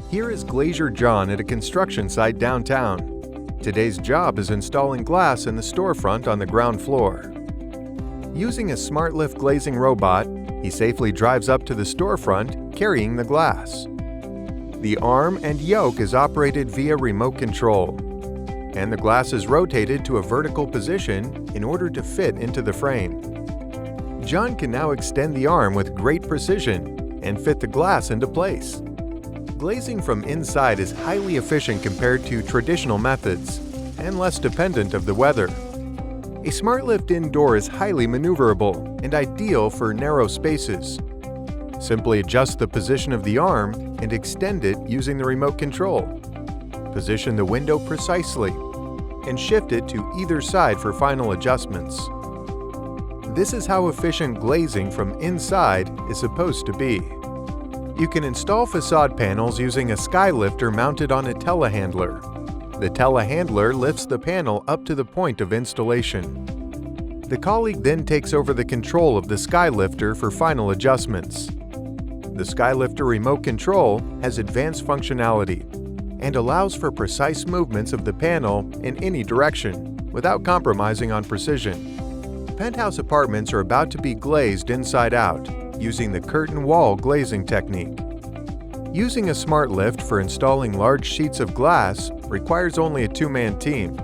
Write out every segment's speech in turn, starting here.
Here is Glazier John at a construction site downtown. Today's job is installing glass in the storefront on the ground floor. Using a Smartlift glazing robot, he safely drives up to the storefront carrying the glass. The arm and yoke is operated via remote control, and the glass is rotated to a vertical position in order to fit into the frame. John can now extend the arm with great precision and fit the glass into place. Glazing from inside is highly efficient compared to traditional methods and less dependent of the weather. A Smartlift indoor is highly maneuverable and ideal for narrow spaces. Simply adjust the position of the arm and extend it using the remote control. Position the window precisely and shift it to either side for final adjustments. This is how efficient glazing from inside is supposed to be. You can install facade panels using a skylifter mounted on a telehandler. The telehandler lifts the panel up to the point of installation. The colleague then takes over the control of the skylifter for final adjustments. The skylifter remote control has advanced functionality and allows for precise movements of the panel in any direction without compromising on precision. Penthouse apartments are about to be glazed inside out using the curtain wall glazing technique. Using a Smartlift for installing large sheets of glass requires only a two-man team.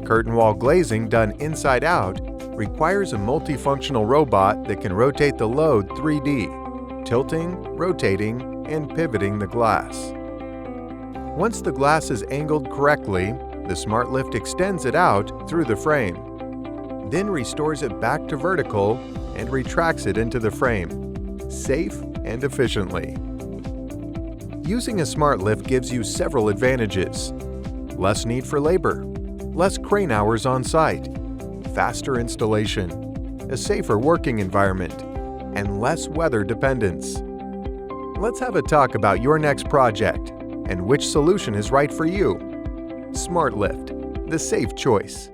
Curtain wall glazing done inside out requires a multifunctional robot that can rotate the load 3D, tilting, rotating, and pivoting the glass. Once the glass is angled correctly, the Smartlift extends it out through the frame, then restores it back to vertical and retracts it into the frame, safe and efficiently. Using a Smartlift gives you several advantages: less need for labor, less crane hours on site, faster installation, a safer working environment, and less weather dependence. Let's have a talk about your next project and which solution is right for you. Smartlift, the safe choice.